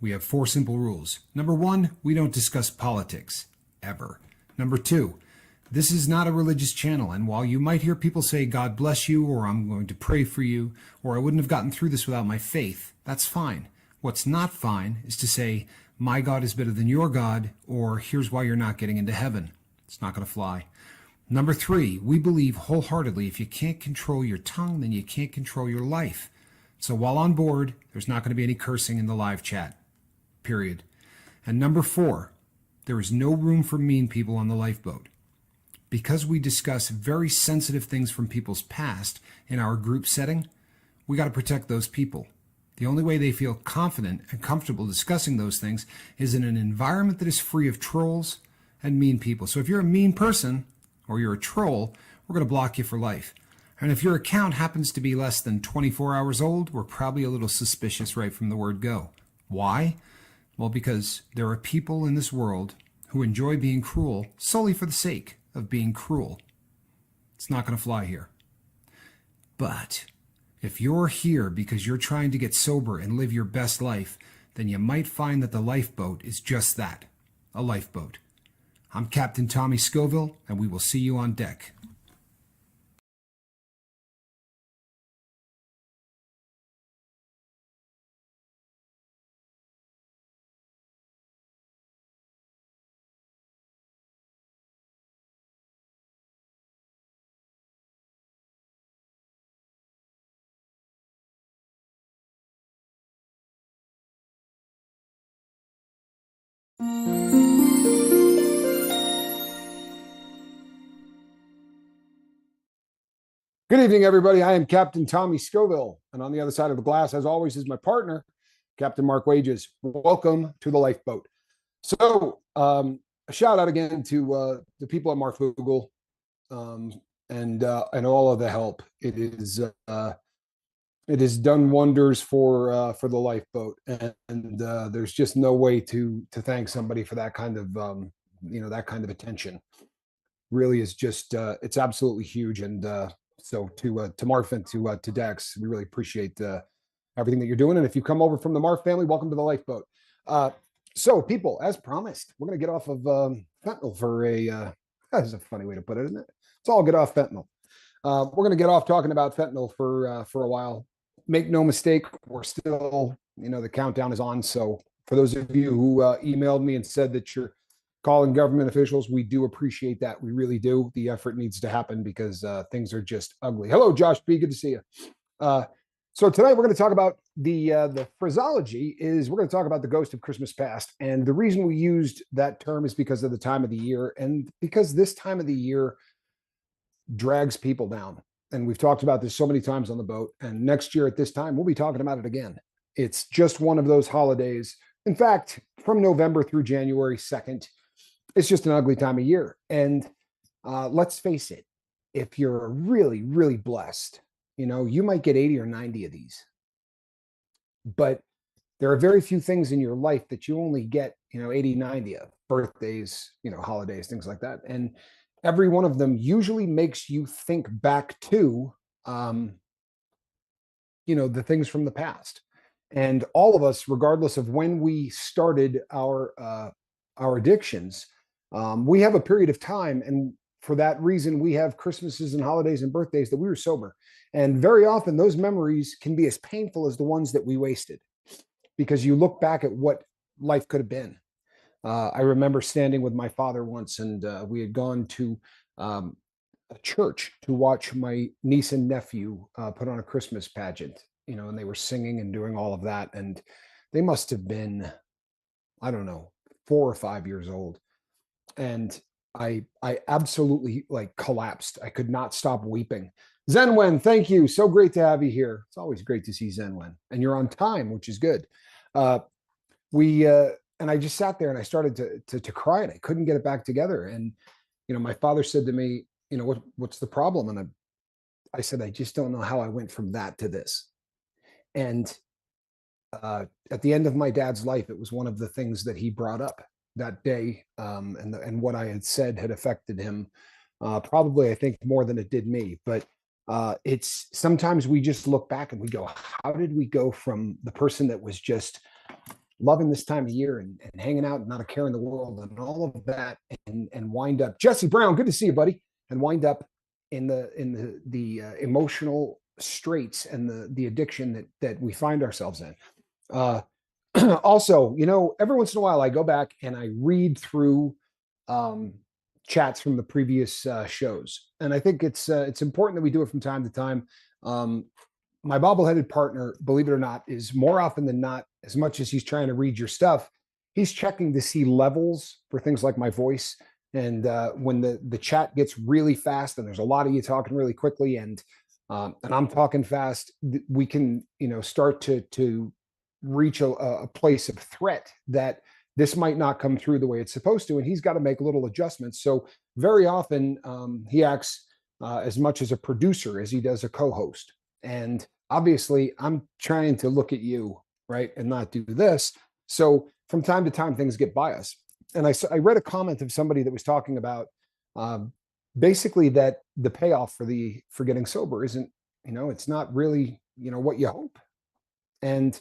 we have 4 simple rules. Number 1, we don't discuss politics, ever. Number 2, this is not a religious channel, and while you might hear people say, God bless you, or I'm going to pray for you, or I wouldn't have gotten through this without my faith, that's fine. What's not fine is to say, my God is better than your God, or here's why you're not getting into heaven. It's not going to fly. Number 3, we believe wholeheartedly if you can't control your tongue, then you can't control your life. So while on board, there's not going to be any cursing in the live chat, period. And number 4, there is no room for mean people on the lifeboat. Because we discuss very sensitive things from people's past in our group setting, we got to protect those people. The only way they feel confident and comfortable discussing those things is in an environment that is free of trolls and mean people. So if you're a mean person or you're a troll, we're going to block you for life. And if your account happens to be less than 24 hours old, we're probably a little suspicious right from the word go. Why? Well, because there are people in this world who enjoy being cruel solely for the sake of being cruel. It's not going to fly here. But if you're here because you're trying to get sober and live your best life, then you might find that the lifeboat is just that, a lifeboat. I'm Captain Tommy Scoville, and we will see you on deck. Good evening, everybody. I am Captain Tommy Scoville, and on the other side of the glass, as always, is my partner, Captain Mark Wages. Welcome to the lifeboat. So, a shout out again to the people at Mark Google and all of the help. It has done wonders for the lifeboat, and there's just no way to thank somebody for that kind of that kind of attention. Really is just it's absolutely huge, and so to Marv and to Dex, we really appreciate everything that you're doing. And if you come over from the Marv family, welcome to the lifeboat. So people, as promised, we're going to get off of fentanyl for that's a funny way to put it, isn't it? Let's all get off fentanyl. We're going to get off talking about fentanyl for a while. Make no mistake, we're still, the countdown is on. So for those of you who emailed me and said that you're calling government officials, we do appreciate that. We really do. The effort needs to happen because things are just ugly. Hello, Josh B. Good to see you. So tonight we're going to talk about the phraseology is we're going to talk about the ghost of Christmas past. And the reason we used that term is because of the time of the year, and because this time of the year drags people down. And we've talked about this so many times on the boat. And next year at this time, we'll be talking about it again. It's just one of those holidays. In fact, from November through January 2nd, it's just an ugly time of year. And let's face it, if you're really, really blessed, you might get 80 or 90 of these. But there are very few things in your life that you only get, 80, 90 of. Birthdays, holidays, things like that. And every one of them usually makes you think back to, the things from the past. And all of us, regardless of when we started our addictions, we have a period of time, and for that reason, we have Christmases and holidays and birthdays that we were sober. And very often those memories can be as painful as the ones that we wasted, because you look back at what life could have been. I remember standing with my father once, and we had gone to a church to watch my niece and nephew put on a Christmas pageant, and they were singing and doing all of that. And they must have been, I don't know, 4 or 5 years old. And I absolutely collapsed. I could not stop weeping. Zenwen, thank you. So great to have you here. It's always great to see Zenwen, and you're on time, which is good. And I just sat there and I started to cry, and I couldn't get it back together. And, my father said to me, what's the problem? And I said, I just don't know how I went from that to this. And at the end of my dad's life, it was one of the things that he brought up that day, and what I had said had affected him, probably, I think, more than it did me. But it's sometimes we just look back and we go, how did we go from the person that was just loving this time of year and hanging out and not a care in the world and all of that, and wind up, Jesse Brown, good to see you, buddy, and wind up in the emotional straits and the addiction that we find ourselves in. Uh, Also, every once in a while I go back and I read through um, chats from the previous shows, and I think it's important that we do it from time to time. Um, my bobbleheaded partner, believe it or not, is more often than not, as much as he's trying to read your stuff, he's checking to see levels for things like my voice. And when the chat gets really fast and there's a lot of you talking really quickly, and I'm talking fast, we can start to reach a place of threat that this might not come through the way it's supposed to, and he's got to make little adjustments. So very often he acts as much as a producer as he does a co-host. And obviously, I'm trying to look at you, right, and not do this. So from time to time, things get by us. And I read a comment of somebody that was talking about um, basically that the payoff for getting sober isn't, it's not really, what you hope. And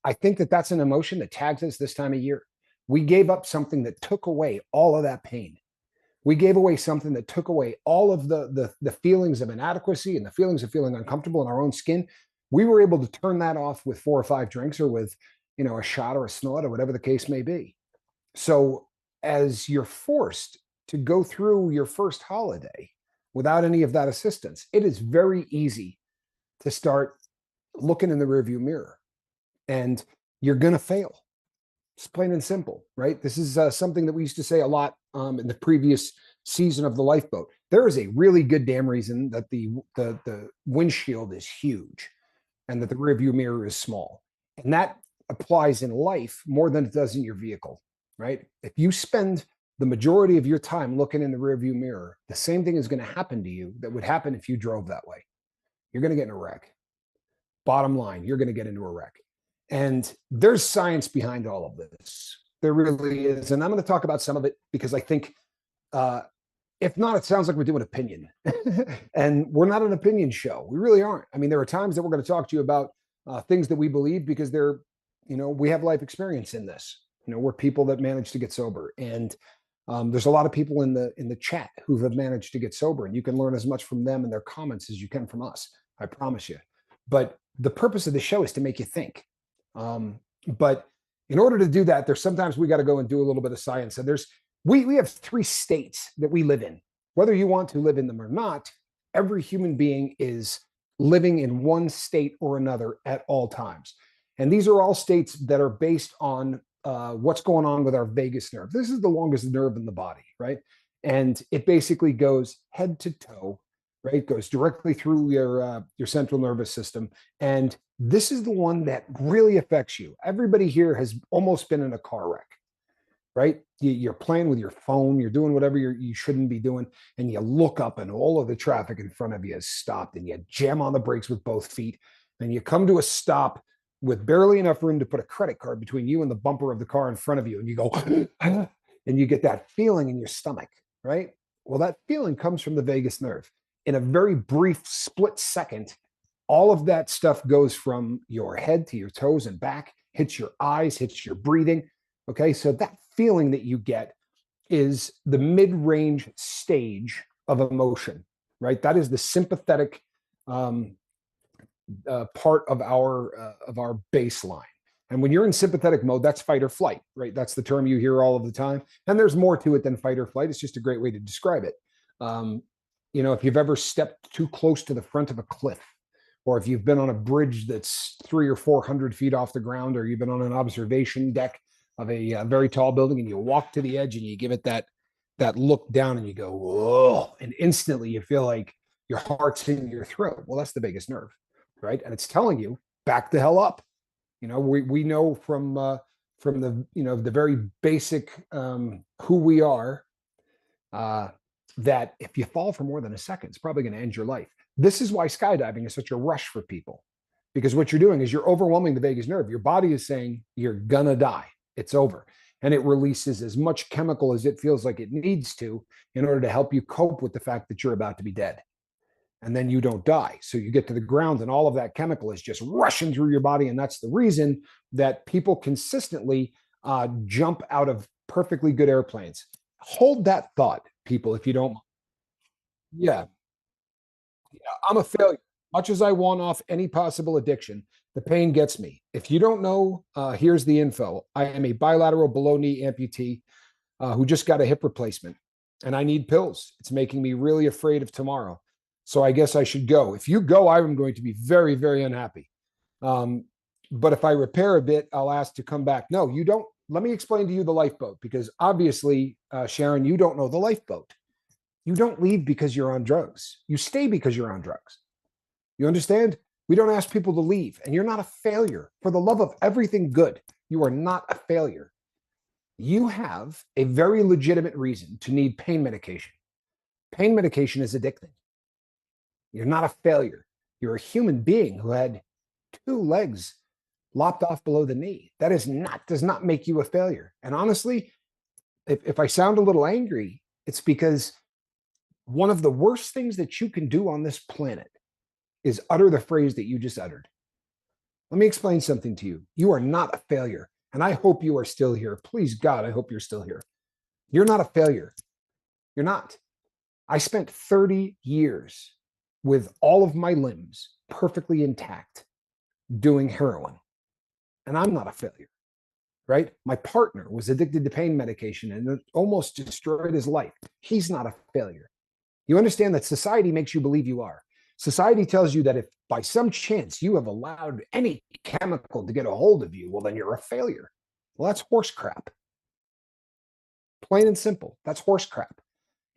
I think that that's an emotion that tags us this time of year. We gave up something that took away all of that pain. We gave away something that took away all of the feelings of inadequacy and the feelings of feeling uncomfortable in our own skin. We were able to turn that off with 4 or 5 drinks, or with a shot or a snort or whatever the case may be. So as you're forced to go through your first holiday without any of that assistance, it is very easy to start looking in the rearview mirror, and you're going to fail. It's plain and simple, right? This is something that we used to say a lot in the previous season of the Lifeboat. There is a really good damn reason that the windshield is huge and that the rearview mirror is small, and that applies in life more than it does in your vehicle, right? If you spend the majority of your time looking in the rearview mirror, the same thing is going to happen to you that would happen if you drove that way. You're going to get in a wreck. Bottom line, you're going to get into a wreck. And there's science behind all of this. There really is. And I'm going to talk about some of it because I think, if not, it sounds like we're doing opinion. And we're not an opinion show. We really aren't. I mean, there are times that we're going to talk to you about things that we believe because we have life experience in this. We're people that managed to get sober. And there's a lot of people in the chat who have managed to get sober. And you can learn as much from them and their comments as you can from us. I promise you. But the purpose of the show is to make you think. But in order to do that, there's sometimes we got to go and do a little bit of science. And we have 3 states that we live in. Whether you want to live in them or not, every human being is living in one state or another at all times. And these are all states that are based on what's going on with our vagus nerve. This is the longest nerve in the body, right? And it basically goes head to toe, right? It goes directly through your central nervous system. And this is the one that really affects you. Everybody here has almost been in a car wreck, right? You're playing with your phone, you're doing whatever you shouldn't be doing, and you look up and all of the traffic in front of you has stopped, and you jam on the brakes with both feet, and you come to a stop with barely enough room to put a credit card between you and the bumper of the car in front of you, and you go, and you get that feeling in your stomach, right? Well, that feeling comes from the vagus nerve. In a very brief split second, all of that stuff goes from your head to your toes and back, hits your eyes, hits your breathing. Okay, so that feeling that you get is the mid-range stage of emotion, right? That is the sympathetic part of our baseline. And when you're in sympathetic mode, that's fight or flight, right? That's the term you hear all of the time. And there's more to it than fight or flight. It's just a great way to describe it. If you've ever stepped too close to the front of a cliff, or if you've been on a bridge that's 300 or 400 feet off the ground, or you've been on an observation deck of a very tall building, and you walk to the edge and you give it that look down and you go, whoa, and instantly you feel like your heart's in your throat. Well, that's the vagus nerve, right? And it's telling you, back the hell up. We know from the the very basic who we are, that if you fall for more than a second, it's probably going to end your life. This is why skydiving is such a rush for people, because what you're doing is you're overwhelming the vagus nerve. Your body is saying you're gonna die. It's over. And it releases as much chemical as it feels like it needs to in order to help you cope with the fact that you're about to be dead. and then you don't die. So you get to the ground and all of that chemical is just rushing through your body. And that's the reason that people consistently jump out of perfectly good airplanes. Hold that thought, people, if you don't. Yeah, I'm a failure. Much as I want off any possible addiction, the pain gets me. If you don't know, here's the info. I am a bilateral below knee amputee who just got a hip replacement, and I need pills. It's making me really afraid of tomorrow. So I guess I should go. If you go, I'm going to be very, very unhappy. Um, but if I repair a bit, I'll ask to come back. No, you don't. Let me explain to you the lifeboat, because obviously, Sharon, you don't know the lifeboat. You don't leave because you're on drugs. You stay because you're on drugs. You understand? We don't ask people to leave, and you're not a failure. For the love of everything good, you are not a failure. You have a very legitimate reason to need pain medication. Pain medication is addicting. You're not a failure. You're a human being who had two legs lopped off below the knee. That does not make you a failure. And honestly, if I sound a little angry, it's because one of the worst things that you can do on this planet is utter the phrase that you just uttered. Let me explain something to you. You are not a failure. And I hope you are still here. Please, God, I hope you're still here. You're not a failure. You're not. I spent 30 years with all of my limbs perfectly intact doing heroin. And I'm not a failure, right? My partner was addicted to pain medication and it almost destroyed his life. He's not a failure. You understand that society makes you believe you are. Society tells you that if by some chance you have allowed any chemical to get a hold of you, well, then you're a failure. Well, that's horse crap. Plain and simple. That's horse crap.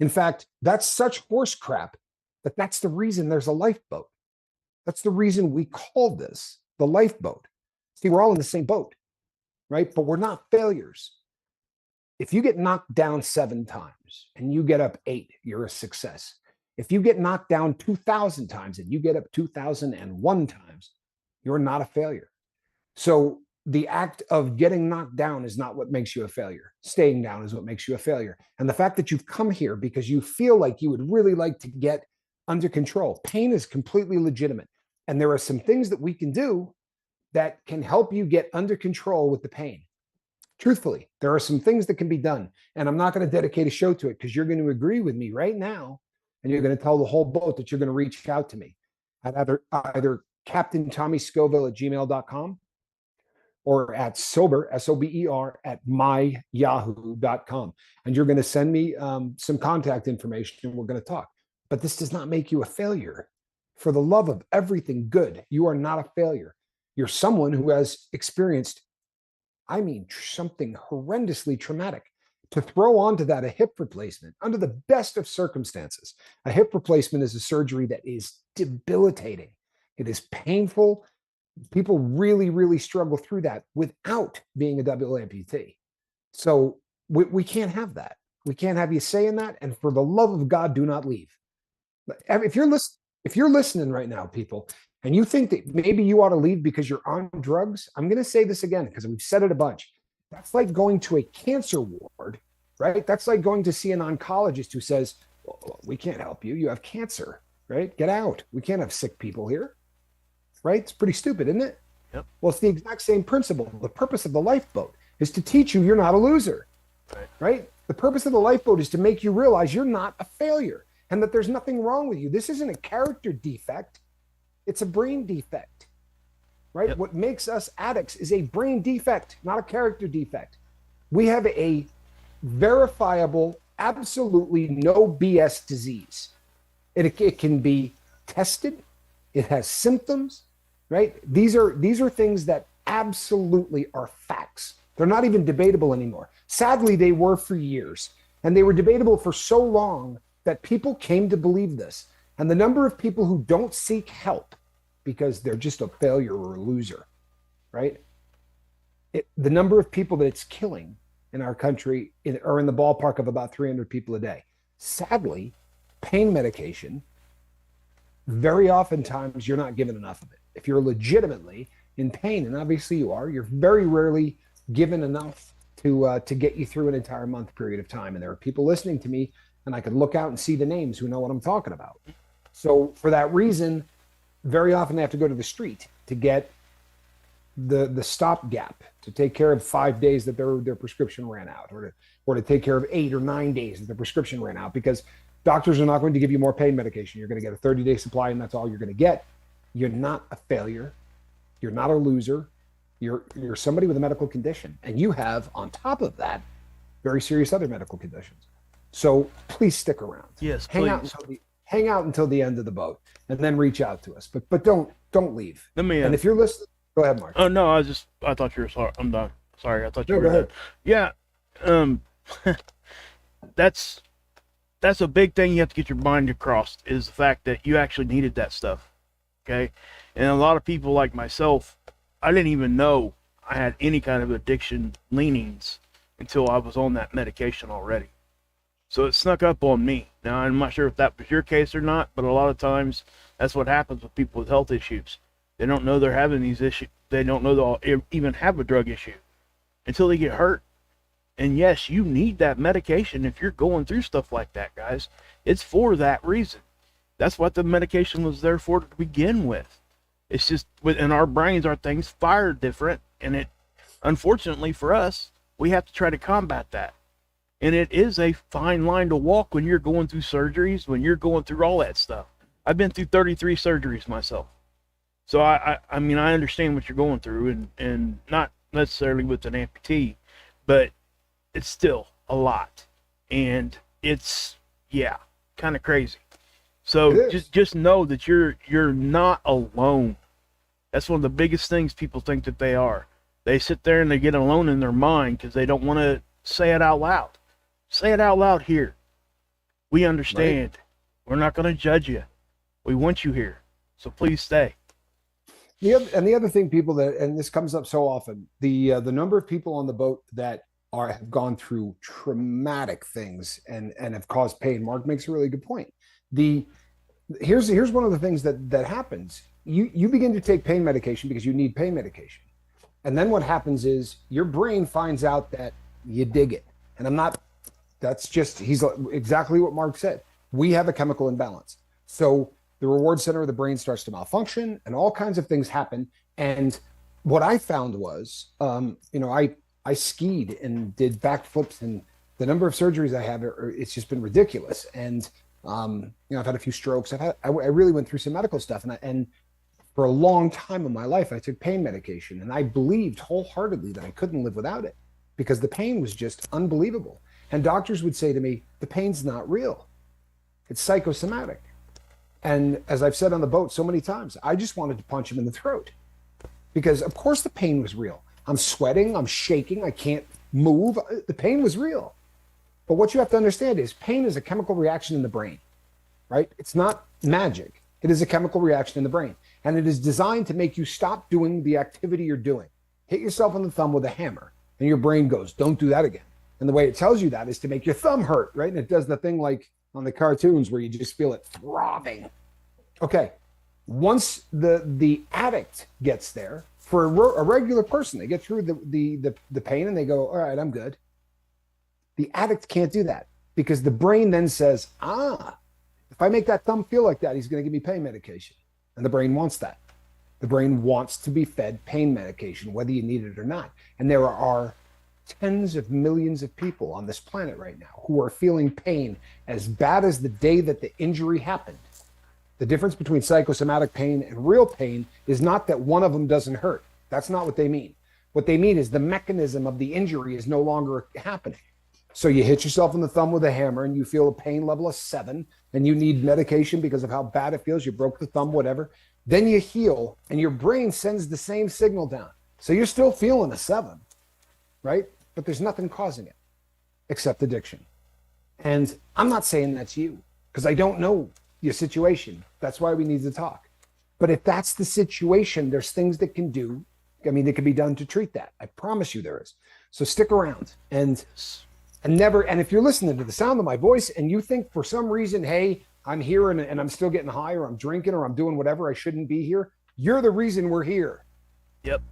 In fact, that's such horse crap that that's the reason there's a lifeboat. That's the reason we call this the lifeboat. See, we're all in the same boat, right? But we're not failures. If you get knocked down 7 times and you get up 8, you're a success. If you get knocked down 2,000 times and you get up 2,001 times, you're not a failure. So the act of getting knocked down is not what makes you a failure. Staying down is what makes you a failure. And the fact that you've come here because you feel like you would really like to get under control. Pain is completely legitimate. And there are some things that we can do that can help you get under control with the pain. Truthfully, there are some things that can be done. And I'm not going to dedicate a show to it because you're going to agree with me right now. And you're going to tell the whole boat that you're going to reach out to me at either Captain Tommy Scoville at gmail.com or at sober, SOBER, at myyahoo.com. And you're going to send me some contact information and we're going to talk. But this does not make you a failure. For the love of everything good, you are not a failure. You're someone who has experienced, something horrendously traumatic. To throw onto that a hip replacement under the best of circumstances. A hip replacement is a surgery that is debilitating. It is painful. People really, really struggle through that without being a double amputee. So we can't have that. We can't have you saying that. And for the love of God, do not leave. If you're listening right now, people, and you think that maybe you ought to leave because you're on drugs, I'm going to say this again because we've said it a bunch. That's like going to a cancer ward, right? That's like going to see an oncologist who says, well, we can't help you. You have cancer, right? Get out. We can't have sick people here, right? It's pretty stupid, isn't it? Yep. Well, it's the exact same principle. The purpose of the lifeboat is to teach you you're not a loser, right? The purpose of the lifeboat is to make you realize you're not a failure and that there's nothing wrong with you. This isn't a character defect. It's a brain defect. Right? Yep. What makes us addicts is a brain defect, not a character defect. We have a verifiable, absolutely no BS disease. It can be tested. It has symptoms, right? These are things that absolutely are facts. They're not even debatable anymore. Sadly, they were for years, and they were debatable for so long that people came to believe this. And the number of people who don't seek help because they're just a failure or a loser, right? The number of people that it's killing in our country are in the ballpark of about 300 people a day. Sadly, pain medication, very oftentimes you're not given enough of it. If you're legitimately in pain, and obviously you are, you're very rarely given enough to get you through an entire month period of time. And there are people listening to me, and I could look out and see the names who know what I'm talking about. So for that reason, very often they have to go to the street to get the stopgap to take care of 5 days that their prescription ran out, or to take care of 8 or 9 days that the prescription ran out, because doctors are not going to give you more pain medication. You're going to get a 30-day supply, and that's all you're going to get. You're not a failure. You're not a loser. You're somebody with a medical condition, and you have, on top of that, very serious other medical conditions. So please stick around. Yes, Hang out until the end of the boat, and then reach out to us. But don't leave. Let me. And if you're listening, go ahead, Mark. Oh no, I thought you were sorry. I'm done. Sorry, I thought you No, were go ahead. done. Yeah. That's a big thing you have to get your mind across, is the fact that you actually needed that stuff. Okay, and a lot of people like myself, I didn't even know I had any kind of addiction leanings until I was on that medication already. So it snuck up on me. Now, I'm not sure if that was your case or not, but a lot of times that's what happens with people with health issues. They don't know they're having these issues. They don't know they'll even have a drug issue until they get hurt. And yes, you need that medication if you're going through stuff like that, guys. It's for that reason. That's what the medication was there for to begin with. It's just within our brains, our things fire different, and it, unfortunately for us, we have to try to combat that. And it is a fine line to walk when you're going through surgeries, when you're going through all that stuff. I've been through 33 surgeries myself. So I mean, I understand what you're going through, and not necessarily with an amputee, but it's still a lot. And it's, yeah, kind of crazy. So just know that you're not alone. That's one of the biggest things people think that they are. They sit there and they get alone in their mind because they don't want to say it out loud. Say it out loud here. We understand. Right. We're not going to judge you. We want you here. So please stay. The other thing, people, that, and this comes up so often, the number of people on the boat that have gone through traumatic things and have caused pain. Mark makes a really good point. Here's one of the things that happens. You begin to take pain medication because you need pain medication. And then what happens is your brain finds out that you dig it. And he's exactly what Mark said. We have a chemical imbalance. So the reward center of the brain starts to malfunction and all kinds of things happen. And what I found was, I skied and did backflips, and the number of surgeries I have, it's just been ridiculous. And, I've had a few strokes. I really went through some medical stuff, and for a long time in my life, I took pain medication, and I believed wholeheartedly that I couldn't live without it because the pain was just unbelievable. And doctors would say to me, the pain's not real. It's psychosomatic. And as I've said on the boat so many times, I just wanted to punch him in the throat because, of course, the pain was real. I'm sweating, I'm shaking, I can't move. The pain was real. But what you have to understand is pain is a chemical reaction in the brain, right? It's not magic. It is a chemical reaction in the brain. And it is designed to make you stop doing the activity you're doing. Hit yourself on the thumb with a hammer, and your brain goes, don't do that again. And the way it tells you that is to make your thumb hurt, right? And it does the thing like on the cartoons where you just feel it throbbing. Okay, once the addict gets there, for a regular person, they get through the pain and they go, all right, I'm good. The addict can't do that because the brain then says, if I make that thumb feel like that, he's going to give me pain medication. And the brain wants that. The brain wants to be fed pain medication, whether you need it or not. And there are tens of millions of people on this planet right now who are feeling pain as bad as the day that the injury happened. The difference between psychosomatic pain and real pain is not that one of them doesn't hurt. That's not what they mean. What they mean is the mechanism of the injury is no longer happening. So you hit yourself in the thumb with a hammer and you feel a pain level of 7 and you need medication because of how bad it feels. You broke the thumb, whatever. Then you heal and your brain sends the same signal down. So you're still feeling a 7, right? But there's nothing causing it except addiction. And I'm not saying that's you because I don't know your situation. That's why we need to talk. But if that's the situation, there's things that can be done to treat that. I promise you there is. So stick around and if you're listening to the sound of my voice and you think for some reason, hey, I'm here and I'm still getting high or I'm drinking or I'm doing whatever, I shouldn't be here. You're the reason we're here. Yep.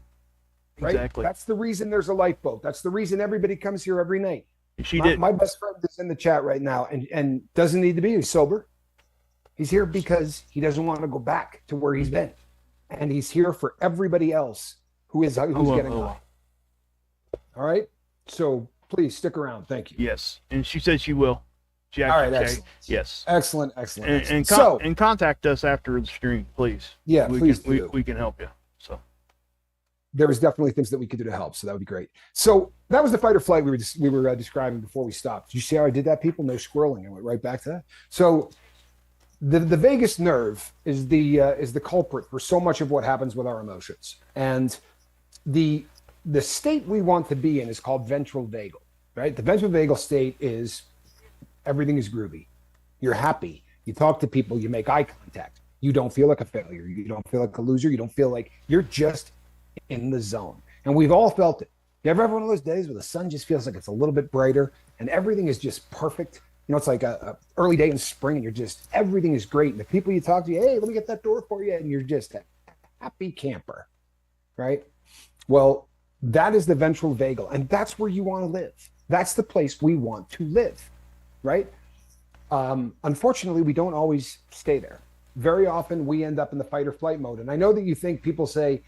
Right? Exactly. That's the reason there's a lifeboat. That's the reason everybody comes here every night. She did. My best friend is in the chat right now and doesn't need to be sober. He's here because he doesn't want to go back to where he's been. And he's here for everybody else who's getting high. All right. So please stick around. Thank you. Yes. And she said she will. She All right. Excellent. Yes. Excellent. And contact us after the stream, please. Yeah, please do. We can help you. So there was definitely things that we could do to help. So that would be great. So that was the fight or flight we were describing before we stopped. Did you see how I did that, people? No squirreling. I went right back to that. So the vagus nerve is the culprit for so much of what happens with our emotions. And the state we want to be in is called ventral vagal, right? The ventral vagal state is everything is groovy. You're happy. You talk to people. You make eye contact. You don't feel like a failure. You don't feel like a loser. You don't feel like you're just in the zone. And we've all felt it. You ever have one of those days where the sun just feels like it's a little bit brighter and everything is just perfect? You know, it's like a early day in spring and you're just, everything is great. And the people you talk to, hey, let me get that door for you. And you're just a happy camper, right? Well, that is the ventral vagal. And that's where you want to live. That's the place we want to live, right? Unfortunately, we don't always stay there. Very often we end up in the fight or flight mode. And I know that you think people say,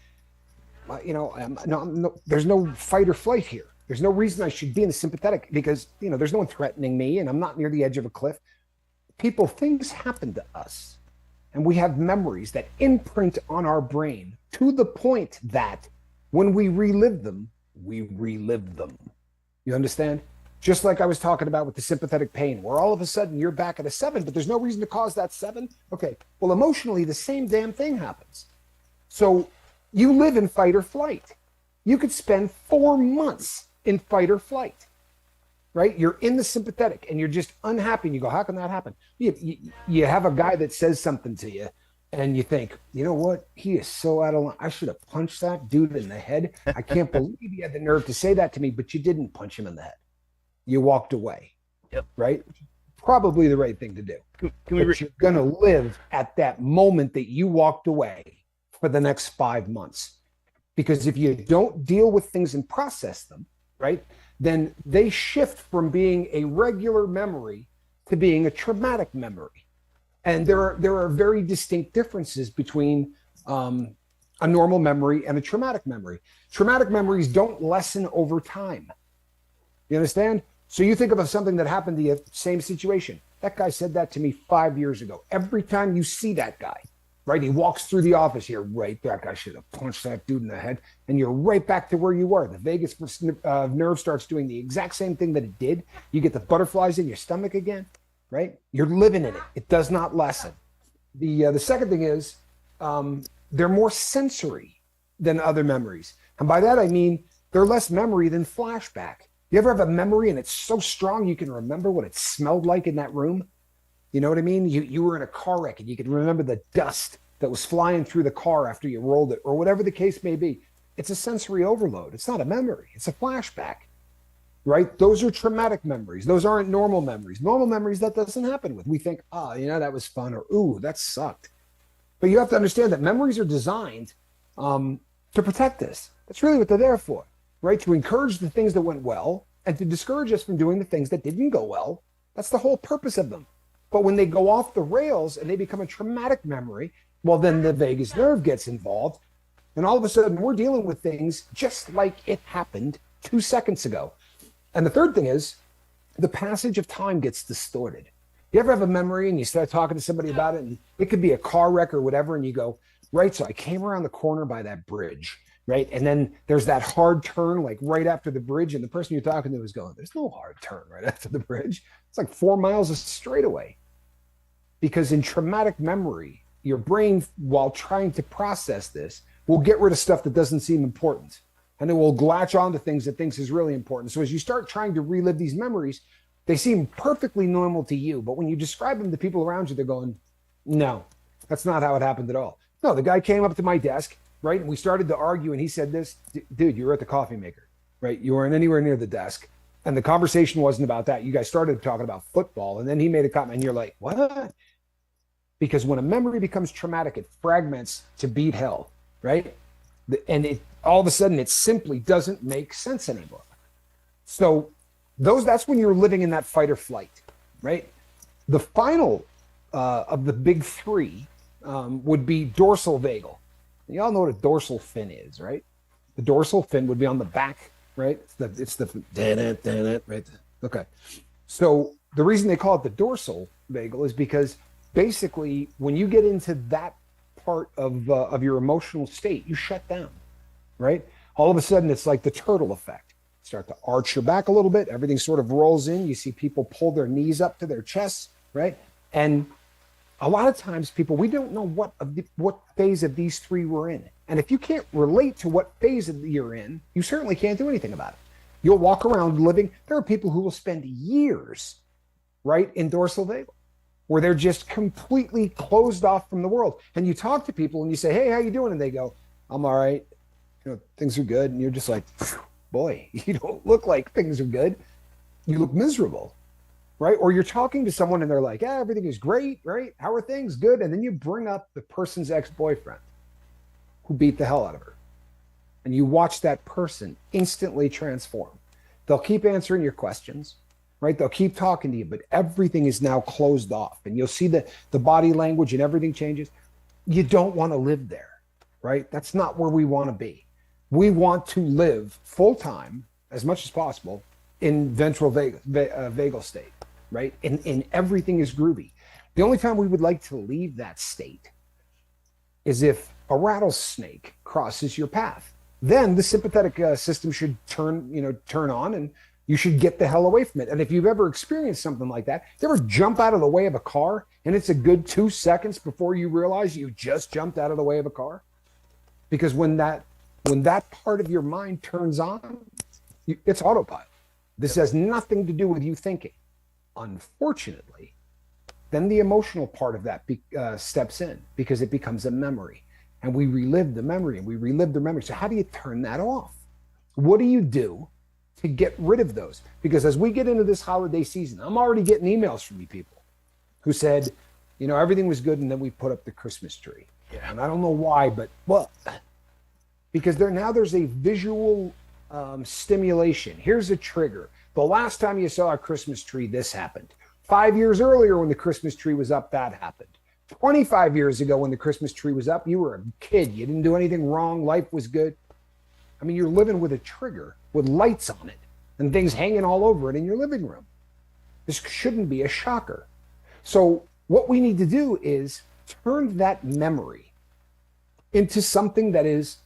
no, there's no fight or flight here. There's no reason I should be in the sympathetic because, there's no one threatening me and I'm not near the edge of a cliff. People, things happen to us and we have memories that imprint on our brain to the point that when we relive them, we relive them. You understand? Just like I was talking about with the sympathetic pain, where all of a sudden you're back at a 7, but there's no reason to cause that 7. Okay, well, emotionally, the same damn thing happens. So you live in fight or flight. You could spend 4 months in fight or flight, right? You're in the sympathetic and you're just unhappy and you go, how can that happen? You have a guy that says something to you and you think, you know what? He is so out of line. I should have punched that dude in the head. I can't believe he had the nerve to say that to me, but you didn't punch him in the head. You walked away. Yep. Right? Probably the right thing to do. You're going to live at that moment that you walked away for the next 5 months. Because if you don't deal with things and process them, right, then they shift from being a regular memory to being a traumatic memory. And there are very distinct differences between a normal memory and a traumatic memory. Traumatic memories don't lessen over time. You understand? So you think of something that happened to you, same situation. That guy said that to me 5 years ago. Every time you see that guy, right, he walks through the office here, right, that guy should have punched that dude in the head, and you're right back to where you were. The vagus nerve starts doing the exact same thing that it did. You get the butterflies in your stomach again, right? You're living in it. It does not lessen. The second thing is they're more sensory than other memories. And by that, I mean they're less memory than flashback. You ever have a memory and it's so strong you can remember what it smelled like in that room? You know what I mean? You were in a car wreck and you can remember the dust that was flying through the car after you rolled it, or whatever the case may be. It's a sensory overload. It's not a memory. It's a flashback, right? Those are traumatic memories. Those aren't normal memories. Normal memories, that doesn't happen with. We think, that was fun, or, ooh, that sucked. But you have to understand that memories are designed to protect us. That's really what they're there for. Right? To encourage the things that went well and to discourage us from doing the things that didn't go well. That's the whole purpose of them. But when they go off the rails and they become a traumatic memory, well, then the vagus nerve gets involved. And all of a sudden we're dealing with things just like it happened 2 seconds ago. And the third thing is the passage of time gets distorted. You ever have a memory and you start talking to somebody about it, and it could be a car wreck or whatever, and you go, right, so I came around the corner by that bridge. Right. And then there's that hard turn, like right after the bridge. And the person you're talking to is going, there's no hard turn right after the bridge. It's like 4 miles of straightaway. Because in traumatic memory, your brain, while trying to process this, will get rid of stuff that doesn't seem important. And it will latch onto things that thinks is really important. So as you start trying to relive these memories, they seem perfectly normal to you. But when you describe them to people around you, they're going, no, that's not how it happened at all. No, the guy came up to my desk. Right. And we started to argue and he said this, dude, you were at the coffee maker, right? You weren't anywhere near the desk. And the conversation wasn't about that. You guys started talking about football. And then he made a comment and you're like, what? Because when a memory becomes traumatic, it fragments to beat hell. Right. And it all of a sudden it simply doesn't make sense anymore. So that's when you're living in that fight or flight. Right. The final of the big three would be dorsal vagal. You all know what a dorsal fin is, right? The dorsal fin would be on the back, right? It's the right. Okay. So the reason they call it the dorsal vagal is because basically when you get into that part of your emotional state, you shut down, right? All of a sudden, it's like the turtle effect. Start to arch your back a little bit. Everything sort of rolls in. You see people pull their knees up to their chests, right? And a lot of times, people, we don't know what phase of these three we're in. And if you can't relate to what phase you're in, you certainly can't do anything about it. You'll walk around living. There are people who will spend years, right, in dorsal vagal, where they're just completely closed off from the world. And you talk to people and you say, "Hey, how you doing?" And they go, "I'm all right. Things are good." And you're just like, boy, you don't look like things are good. You look miserable, right? Or you're talking to someone and they're like, "Yeah, everything is great, right? How are things? Good." And then you bring up the person's ex-boyfriend who beat the hell out of her. And you watch that person instantly transform. They'll keep answering your questions, right? They'll keep talking to you, but everything is now closed off. And you'll see the body language and everything changes. You don't want to live there, right? That's not where we want to be. We want to live full time, as much as possible, in ventral vagal state, right? And everything is groovy. The only time we would like to leave that state is if a rattlesnake crosses your path. Then the sympathetic system should turn on, and you should get the hell away from it. And if you've ever experienced something like that, you ever jump out of the way of a car and it's a good 2 seconds before you realize you just jumped out of the way of a car? Because when that part of your mind turns on, it's autopilot. This has nothing to do with you thinking. Unfortunately, then the emotional part of that steps in because it becomes a memory. And we relive the memory and we relive the memory. So how do you turn that off? What do you do to get rid of those? Because as we get into this holiday season, I'm already getting emails from you people who said, everything was good and then we put up the Christmas tree. Yeah. And I don't know why, but because there's a visual stimulation. Here's a trigger. The last time you saw a Christmas tree, this happened. 5 years earlier when the Christmas tree was up, that happened. 25 years ago when the Christmas tree was up, you were a kid. You didn't do anything wrong. Life was good. I mean, you're living with a trigger with lights on it and things hanging all over it in your living room. This shouldn't be a shocker. So what we need to do is turn that memory into something that is,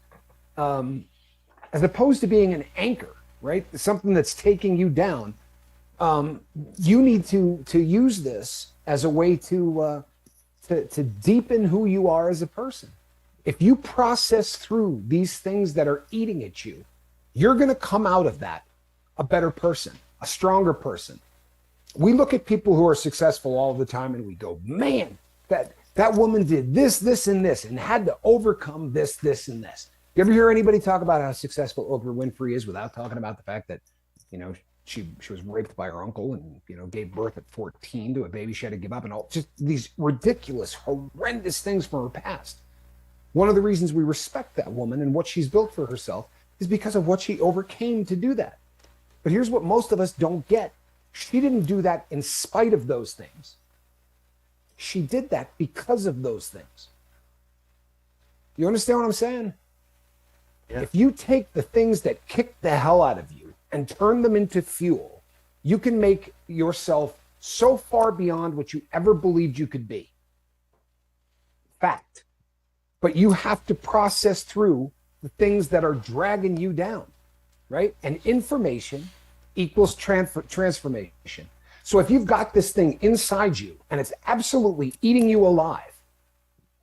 as opposed to being an anchor, right? Something that's taking you down. You need to use this as a way to deepen who you are as a person. If you process through these things that are eating at you, you're going to come out of that a better person, a stronger person. We look at people who are successful all the time and we go, man, that woman did this, this, and this, and had to overcome this, this, and this. You ever hear anybody talk about how successful Oprah Winfrey is without talking about the fact that, she was raped by her uncle and, gave birth at 14 to a baby she had to give up and all just these ridiculous, horrendous things from her past. One of the reasons we respect that woman and what she's built for herself is because of what she overcame to do that. But here's what most of us don't get. She didn't do that in spite of those things. She did that because of those things. You understand what I'm saying? Yeah. If you take the things that kick the hell out of you and turn them into fuel, you can make yourself so far beyond what you ever believed you could be. Fact. But you have to process through the things that are dragging you down, right? And information equals transformation. So if you've got this thing inside you and it's absolutely eating you alive,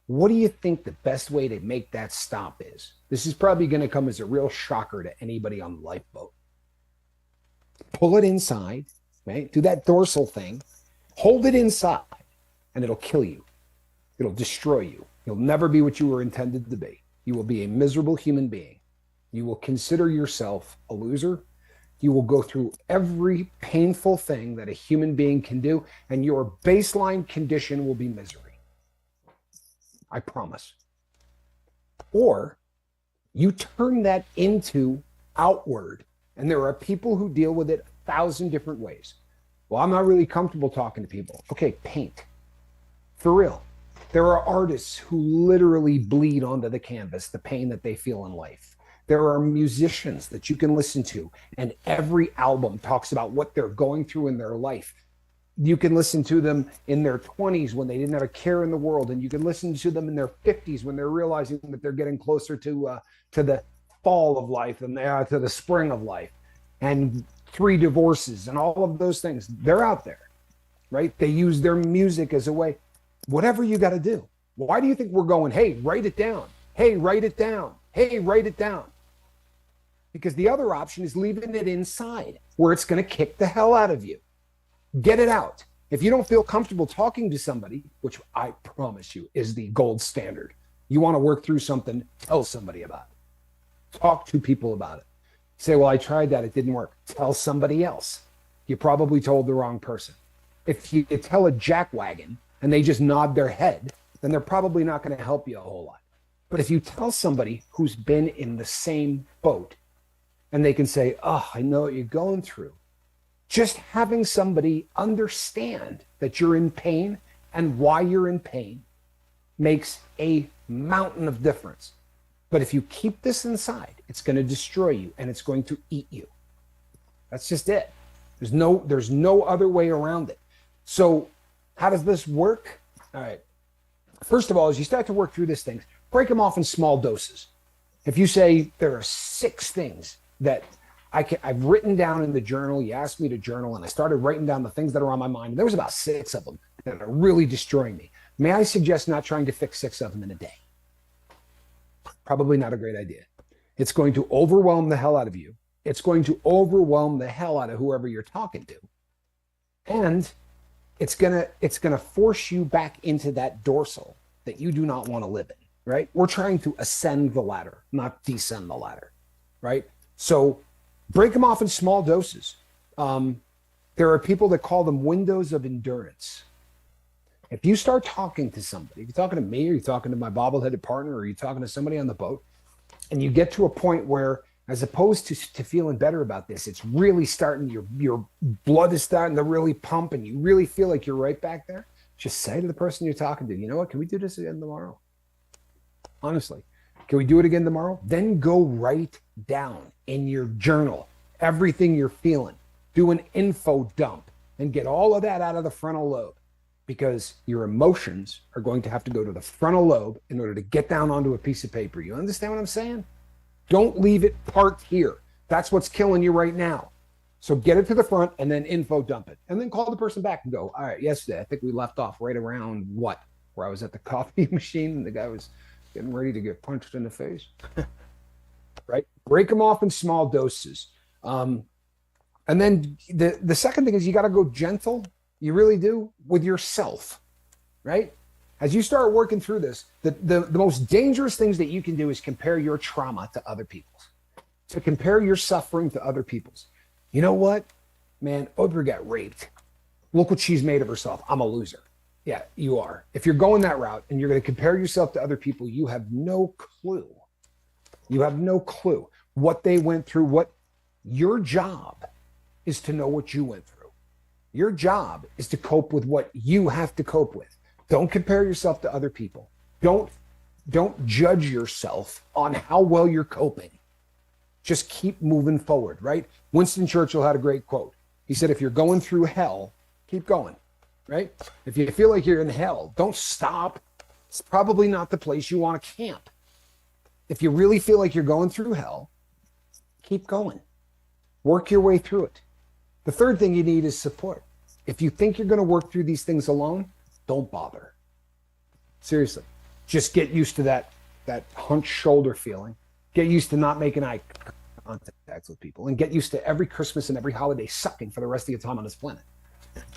what do you think the best way to make that stop is? This is probably going to come as a real shocker to anybody on the lifeboat. Pull it inside, right? Do that dorsal thing, hold it inside, and it'll kill you. It'll destroy you. You'll never be what you were intended to be. You will be a miserable human being. You will consider yourself a loser. You will go through every painful thing that a human being can do, and your baseline condition will be misery. I promise. Or you turn that into outward. And there are people who deal with it 1,000 different ways. Well, I'm not really comfortable talking to people. Okay, paint. For real. There are artists who literally bleed onto the canvas the pain that they feel in life. There are musicians that you can listen to, and every album talks about what they're going through in their life. You can listen to them in their 20s when they didn't have a care in the world, and you can listen to them in their 50s when they're realizing that they're getting closer to the fall of life and to the spring of life, and 3 divorces and all of those things. They're out there, right? They use their music as a way. Whatever you got to do. Why do you think we're going, hey, write it down? Hey, write it down. Hey, write it down. Because the other option is leaving it inside where it's going to kick the hell out of you. Get it out. If you don't feel comfortable talking to somebody, which I promise you is the gold standard, you want to work through something, tell somebody about it. Talk to people about it. Say, well, I tried that. It didn't work. Tell somebody else. You probably told the wrong person. If you tell a jackwagon and they just nod their head, then they're probably not going to help you a whole lot. But if you tell somebody who's been in the same boat and they can say, oh, I know what you're going through. Just having somebody understand that you're in pain and why you're in pain makes a mountain of difference. But if you keep this inside, it's going to destroy you and it's going to eat you. That's just it. There's no other way around it. So how does this work? All right. First of all, as you start to work through these things, break them off in small doses. If you say there are 6 things that I've written down in the journal, you asked me to journal, and I started writing down the things that are on my mind. There was about 6 of them that are really destroying me. May I suggest not trying to fix 6 of them in a day? Probably not a great idea. It's going to overwhelm the hell out of you. It's going to overwhelm the hell out of whoever you're talking to. And it's gonna force you back into that dorsal that you do not want to live in, right? We're trying to ascend the ladder, not descend the ladder, right? So break them off in small doses. There are people that call them windows of endurance. If you start talking to somebody, if you're talking to me, or you're talking to my bobbleheaded partner, or you're talking to somebody on the boat, and you get to a point where, as opposed to feeling better about this, it's really starting, your blood is starting to really pump, and you really feel like you're right back there, just say to the person you're talking to, you know what, can we do this again tomorrow? Honestly, can we do it again tomorrow? Then go write down in your journal everything you're feeling. Do an info dump and get all of that out of the frontal lobe, because your emotions are going to have to go to the frontal lobe in order to get down onto a piece of paper. You understand what I'm saying? Don't leave it parked here. That's what's killing you right now. So get it to the front and then info dump it. And then call the person back and go, all right, yesterday, I think we left off right around what? Where I was at the coffee machine and the guy was getting ready to get punched in the face. Right? Break them off in small doses. And then the second thing is you got to go gentle. You really do, with yourself, right? As you start working through this, the most dangerous things that you can do is compare your trauma to other people's, to compare your suffering to other people's. You know what, man, Oprah got raped. Look what she's made of herself. I'm a loser. Yeah, you are. If you're going that route and you're going to compare yourself to other people, you have no clue. You have no clue what they went through. What your job is to know what you went through. Your job is to cope with what you have to cope with. Don't compare yourself to other people. Don't judge yourself on how well you're coping. Just keep moving forward, right? Winston Churchill had a great quote. He said, if you're going through hell, keep going, right? If you feel like you're in hell, don't stop. It's probably not the place you want to camp. If you really feel like you're going through hell, keep going. Work your way through it. The third thing you need is support. If you think you're going to work through these things alone, don't bother. Seriously. Just get used to that hunched shoulder feeling. Get used to not making eye contact with people, and get used to every Christmas and every holiday sucking for the rest of your time on this planet.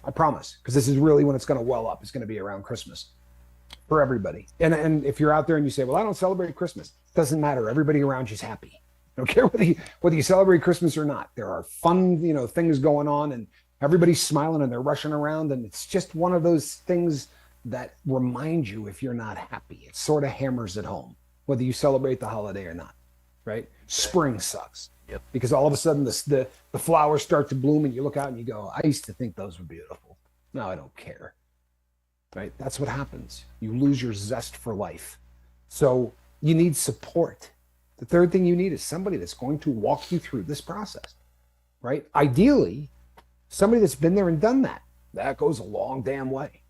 I promise, because this is really when it's going to well up. It's going to be around Christmas for everybody. And if you're out there and you say, well, I don't celebrate Christmas, it doesn't matter. Everybody around you is happy. I don't care whether you celebrate Christmas or not. There are fun, things going on, and everybody's smiling and they're rushing around. And it's just one of those things that remind you if you're not happy. It sort of hammers it home, whether you celebrate the holiday or not, right? Spring sucks. Yep. Because all of a sudden the flowers start to bloom and you look out and you go, I used to think those were beautiful. Now I don't care. right? That's what happens. You lose your zest for life. So you need support. The third thing you need is somebody that's going to walk you through this process, right? Ideally, somebody that's been there and done that. That goes a long damn way,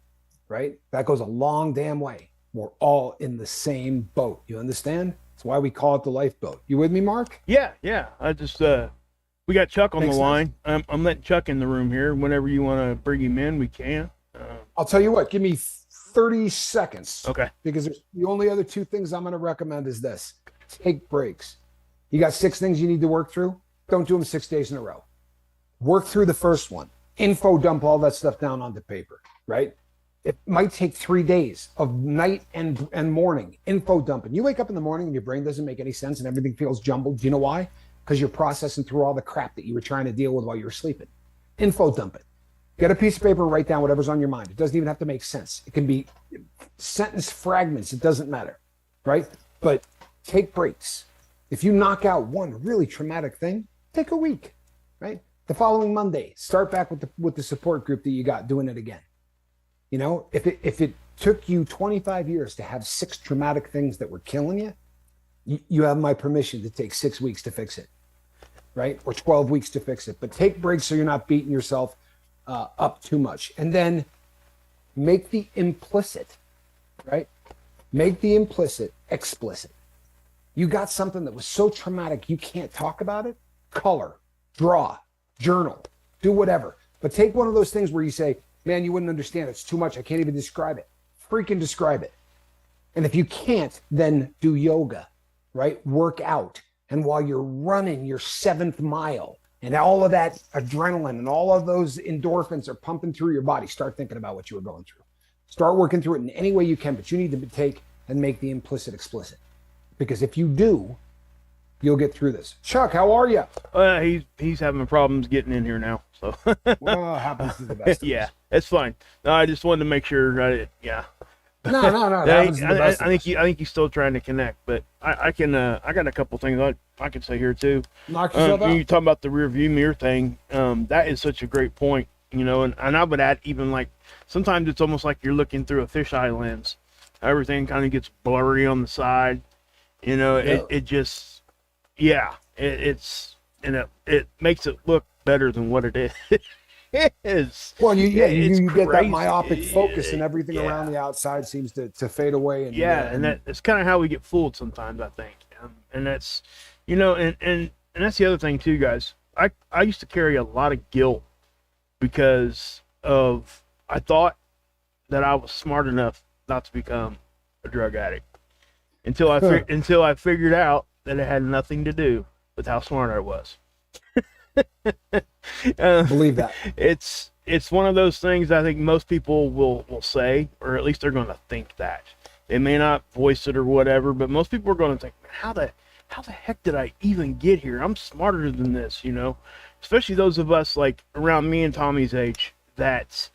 right? That goes a long damn way. We're all in the same boat. You understand? That's why we call it the lifeboat. You with me, Mark? Yeah, yeah. I just we got Chuck on Makes the sense. line. I'm letting Chuck in the room here. Whenever you want to bring him in, we can. I'll tell you what, give me 30 seconds. Okay. Because the only other two things I'm going to recommend is this. Take breaks. You got 6 things you need to work through. Don't do them 6 days in a row. Work through the first one. Info dump all that stuff down onto paper, right? It might take 3 days of night and morning info dumping. You wake up in the morning and your brain doesn't make any sense and everything feels jumbled. Do you know why? Because you're processing through all the crap that you were trying to deal with while you were sleeping. Info dump it. Get a piece of paper, write down whatever's on your mind. It doesn't even have to make sense. It can be sentence fragments. It doesn't matter, right? But take breaks. If you knock out one really traumatic thing, take a week, right? The following Monday, start back with the support group that you got doing it again. You know, if it took you 25 years to have 6 traumatic things that were killing you, you have my permission to take 6 weeks to fix it, right? Or 12 weeks to fix it. But take breaks so you're not beating yourself up too much. And then make the implicit, right? Make the implicit explicit. You got something that was so traumatic you can't talk about it? Color, draw, journal, do whatever. But take one of those things where you say, man, you wouldn't understand. It's too much. I can't even describe it. Freaking describe it. And if you can't, then do yoga, right? Work out. And while you're running your 7th mile and all of that adrenaline and all of those endorphins are pumping through your body, start thinking about what you were going through. Start working through it in any way you can, but you need to take and make the implicit explicit. Because if you do, you'll get through this. Chuck, how are you? He's having problems getting in here now. So Well, happens to the best of yeah, us. it's fine. No, I just wanted to make sure. Yeah. No. That happens to the best of us. I think he's still trying to connect, but I can. I got a couple things I can say here too. Knock yourself out. You talking about the rear view mirror thing? That is such a great point. You know, and I would add even like sometimes it's almost like you're looking through a fisheye lens. Everything kind of gets blurry on the side. You know, Yeah. it just, yeah, it makes it look better than what it is. It is. Well, you It's get that crazy. myopic focus and everything Yeah. around the outside seems to fade away. And, Yeah, and that's kind of how we get fooled sometimes, I think. And that's, you know, and that's the other thing too, guys. I used to carry a lot of guilt because of I thought that I was smart enough not to become a drug addict until I figured out that it had nothing to do with how smart I was. believe that. It's one of those things I think most people will say, or at least they're going to think that. They may not voice it or whatever, but most people are going to think, how the heck did I even get here? I'm smarter than this, you know? Especially those of us like around me and Tommy's age that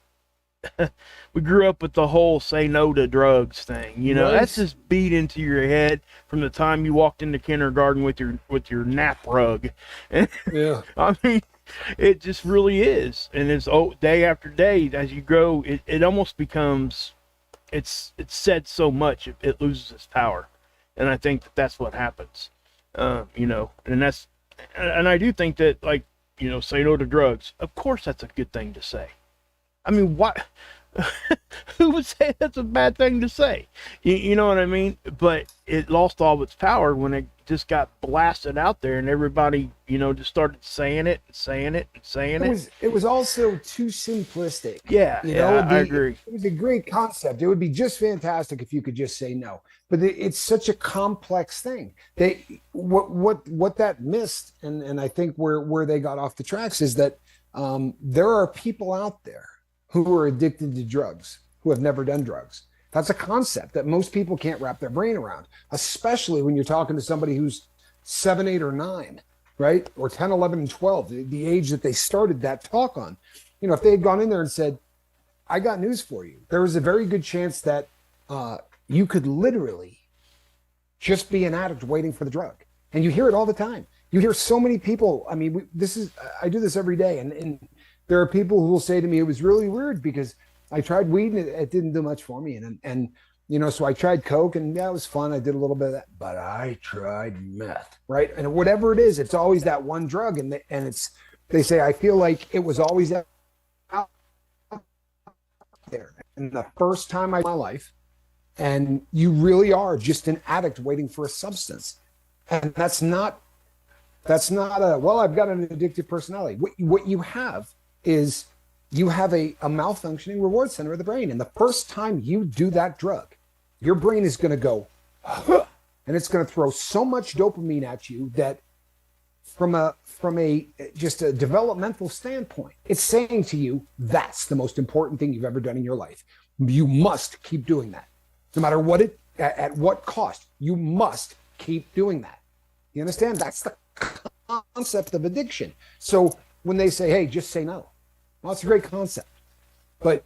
we grew up with the whole say no to drugs thing, you know. Right. That's just beat into your head from the time you walked into kindergarten with your nap rug. And Yeah. I mean, it just really is. And it's day after day as you grow, it almost becomes it's said so much it loses its power. And I think that's what happens. You know, and I do think that, like, you know, say no to drugs. Of course that's a good thing to say. I mean, what? Who would say that's a bad thing to say? You know what I mean? But it lost all its power when it just got blasted out there, and everybody, you know, just started saying it and saying it and saying it. It was also too simplistic. Yeah, You know, I agree. It was a great concept. It would be just fantastic if you could just say no. But it's such a complex thing. What that missed, and I think where they got off the tracks is that there are people out there who are addicted to drugs who have never done drugs. That's a concept that most people can't wrap their brain around, especially when you're talking to somebody who's 7, 8, or 9, right? Or 10, 11, and 12, the age that they started that talk on. You know, if they had gone in there and said, I got news for you, there was a very good chance that you could literally just be an addict waiting for the drug. And you hear it all the time. You hear so many people. I mean, I do this every day. And there are people who will say to me, it was really weird because I tried weed and it didn't do much for me. And you know, so I tried coke and yeah, it was fun. I did a little bit of that, but I tried meth, right? And whatever it is, it's always that one drug. And it's, they say, I feel like it was always out there. And the first time in my life, and you really are just an addict waiting for a substance. And that's not a, well, I've got an addictive personality. What you have is you have a malfunctioning reward center of the brain. And the first time you do that drug, your brain is going to go, huh, and it's going to throw so much dopamine at you that from a just a developmental standpoint, it's saying to you, that's the most important thing you've ever done in your life. You must keep doing that. No matter what at what cost, you must keep doing that. You understand? That's the concept of addiction. So when they say, hey, just say no, well, it's a great concept. But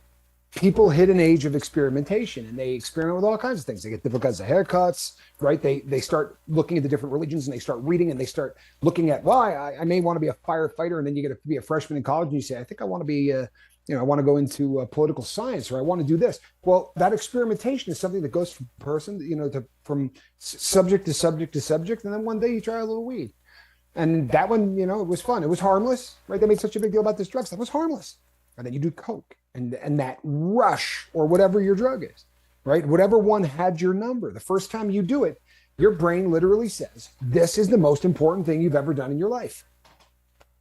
people hit an age of experimentation and they experiment with all kinds of things. They get different kinds of haircuts, right? They start looking at the different religions and they start reading and they start looking at, well, I may want to be a firefighter. And then you get to be a freshman in college and you say, I think I want to be, I want to go into political science or I want to do this. Well, that experimentation is something that goes from person, from subject to subject to subject. And then one day you try a little weed. And that one, it was fun. It was harmless, right? They made such a big deal about this drug. That was harmless. And then you do coke and that rush or whatever your drug is, right? Whatever one had your number. The first time you do it, your brain literally says, this is the most important thing you've ever done in your life.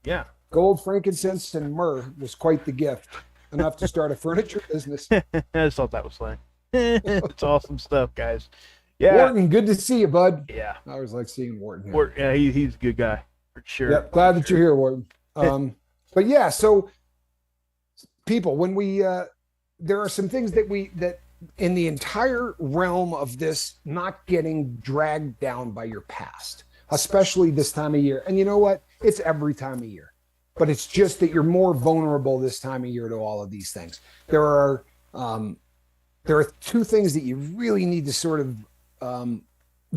Yeah. Gold, frankincense, and myrrh was quite the gift, enough to start a furniture business. I just thought that was funny. It's awesome stuff, guys. Yeah. Wharton, good to see you, bud. Yeah. I always like seeing Wharton. Yeah, he's a good guy, for sure. Yeah, glad that you're here, Wharton. But yeah, so people, when we there are some things that in the entire realm of this not getting dragged down by your past, especially this time of year. And you know what? It's every time of year. But it's just that you're more vulnerable this time of year to all of these things. There are two things that you really need to sort of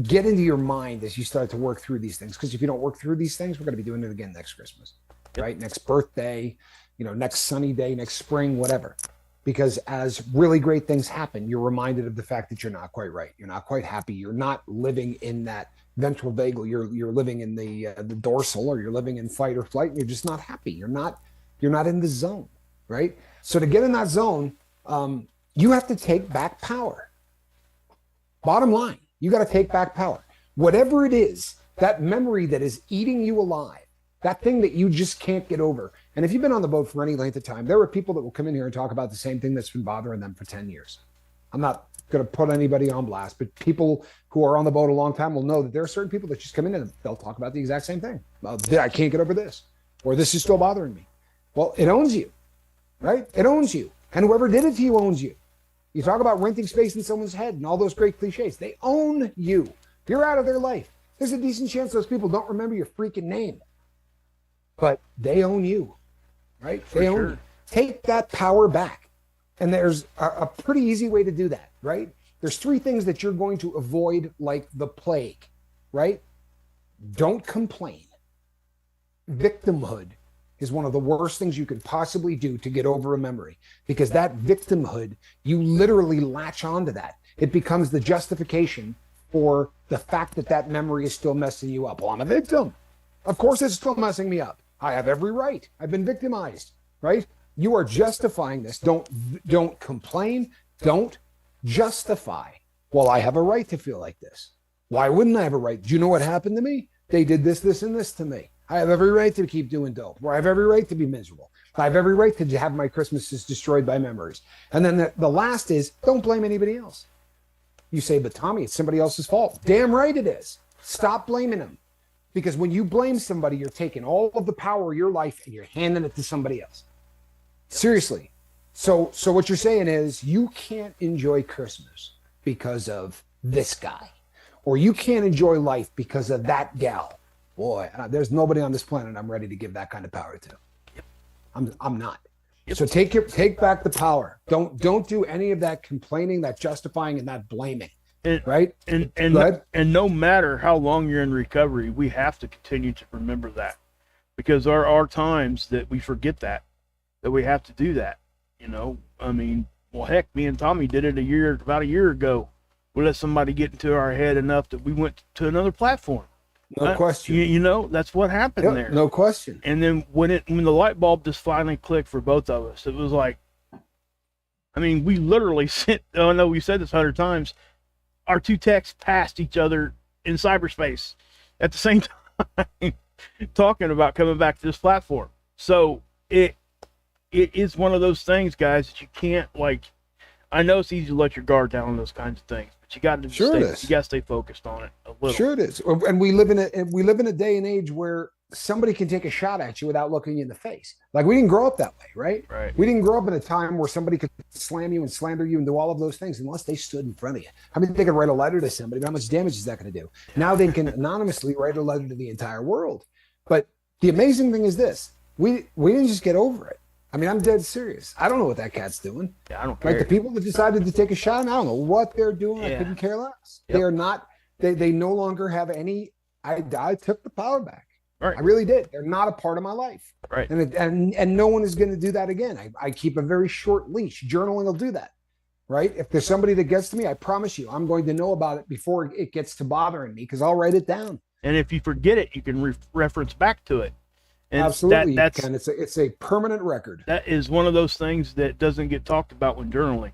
get into your mind as you start to work through these things. Because if you don't work through these things, we're going to be doing it again next Christmas, right? Next birthday, next sunny day, next spring, whatever. Because as really great things happen, you're reminded of the fact that you're not quite right. You're not quite happy. You're not living in that ventral vagal. You're living in the dorsal, or you're living in fight or flight, and you're just not happy. You're not in the zone, right? So to get in that zone, you have to take back power. Bottom line, you got to take back power. Whatever it is, that memory that is eating you alive, that thing that you just can't get over. And if you've been on the boat for any length of time, there are people that will come in here and talk about the same thing that's been bothering them for 10 years. I'm not going to put anybody on blast, but people who are on the boat a long time will know that there are certain people that just come in and they'll talk about the exact same thing. Well, I can't get over this, or this is still bothering me. Well, it owns you, right? It owns you. And whoever did it to you owns you. You talk about renting space in someone's head and all those great cliches. They own you. You're out of their life. There's a decent chance those people don't remember your freaking name, but they own you, right? They own you. Take that power back. And there's a pretty easy way to do that, right? There's three things that you're going to avoid like the plague, right? Don't complain. Victimhood is one of the worst things you could possibly do to get over a memory, because that victimhood, you literally latch onto that. It becomes the justification for the fact that memory is still messing you up. Well, I'm a victim. Of course it's still messing me up. I have every right. I've been victimized, right? You are justifying this. Don't complain. Don't justify. Well, I have a right to feel like this. Why wouldn't I have a right? Do you know what happened to me? They did this, this, and this to me. I have every right to keep doing dope. Or I have every right to be miserable. I have every right to have my Christmases destroyed by memories. And then the last is, don't blame anybody else. You say, but Tommy, it's somebody else's fault. Damn right it is. Stop blaming them. Because when you blame somebody, you're taking all of the power of your life and you're handing it to somebody else. Seriously. So what you're saying is you can't enjoy Christmas because of this guy, or you can't enjoy life because of that gal. Boy, there's nobody on this planet I'm ready to give that kind of power to. I'm not. So take back the power. Don't do any of that complaining, that justifying, and that blaming. Right? And no matter how long you're in recovery, we have to continue to remember that, because there are times that we forget that we have to do that. I mean, Well, heck, me and Tommy did it about a year ago. We let somebody get into our head enough that we went to another platform. No question. You know, that's what happened Yep, there. no question. And then when the light bulb just finally clicked for both of us, it was like, I mean, we literally sent. Oh no, we said this 100 times. Our two texts passed each other in cyberspace at the same time, talking about coming back to this platform. So it is one of those things, guys, that you can't like. I know it's easy to let your guard down on those kinds of things, but you got to stay focused on it a little. Sure it is. And we live in a day and age where somebody can take a shot at you without looking you in the face. Like, we didn't grow up that way, right? Right. We didn't grow up in a time where somebody could slam you and slander you and do all of those things unless they stood in front of you. I mean, they could write a letter to somebody, but how much damage is that going to do? Now they can anonymously write a letter to the entire world. But the amazing thing is this: we didn't just get over it. I mean, I'm dead serious. I don't know what that cat's doing. Yeah, I don't care. Like, the people that decided to take a shot, I don't know what they're doing. Yeah. I couldn't care less. Yep. They are not. They no longer have any. I took the power back. Right. I really did. They're not a part of my life. Right. And no one is going to do that again. I keep a very short leash. Journaling will do that. Right. If there's somebody that gets to me, I promise you, I'm going to know about it before it gets to bothering me, because I'll write it down. And if you forget it, you can reference back to it. And absolutely, you can. It's a permanent record. That is one of those things that doesn't get talked about when journaling,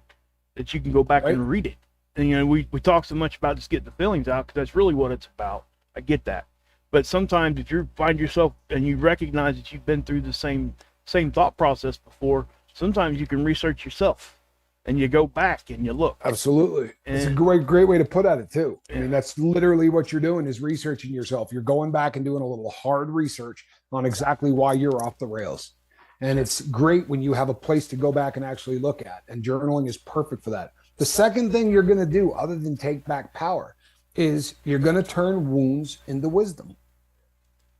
that you can go back and read it. And, you know, we talk so much about just getting the feelings out, because that's really what it's about. I get that. But sometimes if you find yourself and you recognize that you've been through the same thought process before, sometimes you can research yourself and you go back and you look. Absolutely. It's a great way to put at it too. Yeah. I mean, that's literally what you're doing, is researching yourself. You're going back and doing a little hard research on exactly why you're off the rails. And it's great when you have a place to go back and actually look at, and journaling is perfect for that. The second thing you're going to do, other than take back power, is you're going to turn wounds into wisdom,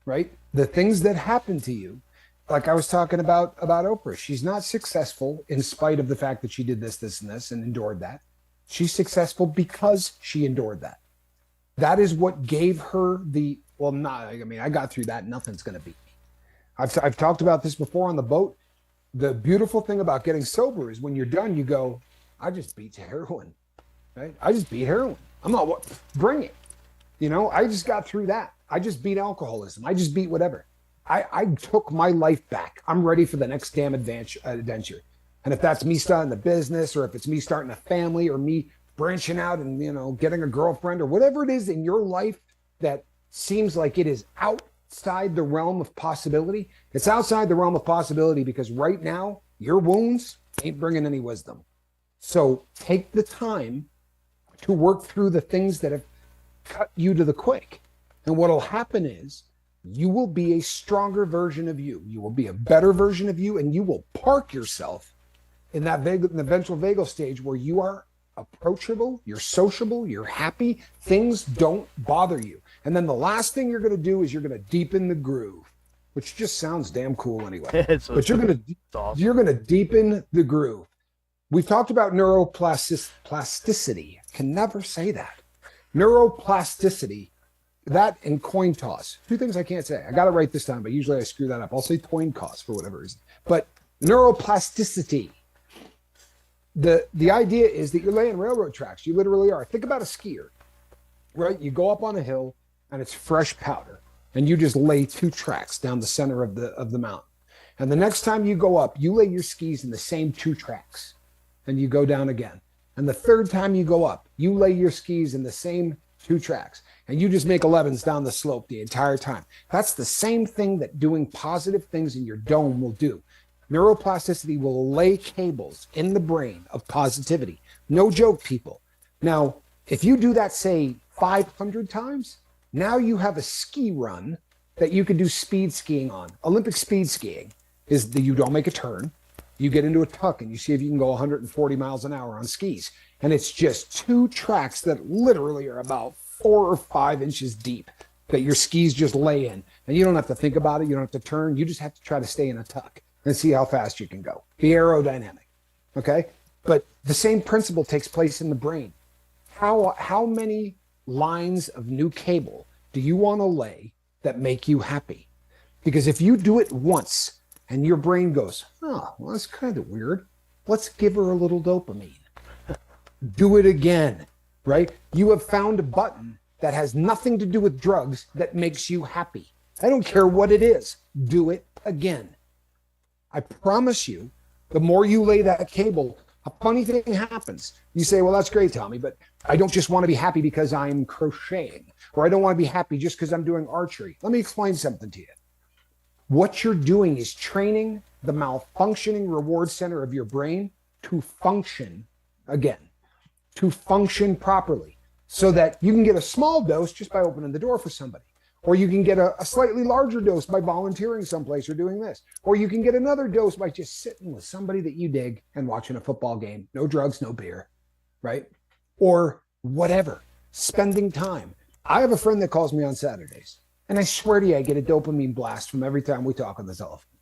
right? The things that happen to you, like I was talking about Oprah, she's not successful in spite of the fact that she did this, and this, and endured that. She's successful because she endured that. That is what gave her I got through that. Nothing's going to beat me. I've talked about this before on the boat. The beautiful thing about getting sober is when you're done, you go, I just beat heroin, right? I just beat heroin. Bring it. You know, I just got through that. I just beat alcoholism. I just beat whatever. I took my life back. I'm ready for the next damn adventure. And if that's me starting the business, or if it's me starting a family, or me branching out and, you know, getting a girlfriend, or whatever it is in your life that seems like it is outside the realm of possibility, it's outside the realm of possibility because right now your wounds ain't bringing any wisdom. So take the time to work through the things that have cut you to the quick. And what'll happen is you will be a stronger version of you. You will be a better version of you, and you will park yourself in that in the ventral vagal stage where you are approachable, you're sociable, you're happy, things don't bother you. And then the last thing you're going to do is you're going to deepen the groove, which just sounds damn cool anyway. But you're going to deepen the groove. We've talked about neuroplasticity. I can never say that. Neuroplasticity. That and coin toss. Two things I can't say. I got it right this time, but usually I screw that up. I'll say coin toss for whatever reason. But neuroplasticity. The idea is that you're laying railroad tracks. You literally are. Think about a skier, right? You go up on a hill and it's fresh powder, and you just lay 2 tracks down the center of the mountain. And the next time you go up, you lay your skis in the same 2 tracks, and you go down again. And the third time you go up, you lay your skis in the same 2 tracks, and you just make 11s down the slope the entire time. That's the same thing that doing positive things in your dome will do. Neuroplasticity will lay cables in the brain of positivity. No joke, people. Now, if you do that, say 500 times, now you have a ski run that you can do speed skiing on. Olympic speed skiing is that you don't make a turn. You get into a tuck and you see if you can go 140 miles an hour on skis. And it's just 2 tracks that literally are about 4 or 5 inches deep that your skis just lay in. And you don't have to think about it. You don't have to turn. You just have to try to stay in a tuck and see how fast you can go. Be aerodynamic. Okay? But the same principle takes place in the brain. How many lines of new cable do you want to lay that make you happy? Because if you do it once and your brain goes, oh, well, that's kind of weird. Let's give her a little dopamine. Do it again, right? You have found a button that has nothing to do with drugs that makes you happy. I don't care what it is. Do it again. I promise you, the more you lay that cable, a funny thing happens. You say, well, that's great, Tommy, but I don't just want to be happy because I'm crocheting, or I don't want to be happy just because I'm doing archery. Let me explain something to you. What you're doing is training the malfunctioning reward center of your brain to function again, to function properly, so that you can get a small dose just by opening the door for somebody. Or you can get a slightly larger dose by volunteering someplace or doing this. Or you can get another dose by just sitting with somebody that you dig and watching a football game. No drugs, no beer, right? Or whatever, spending time. I have a friend that calls me on Saturdays, and I swear to you, I get a dopamine blast from every time we talk on the telephone,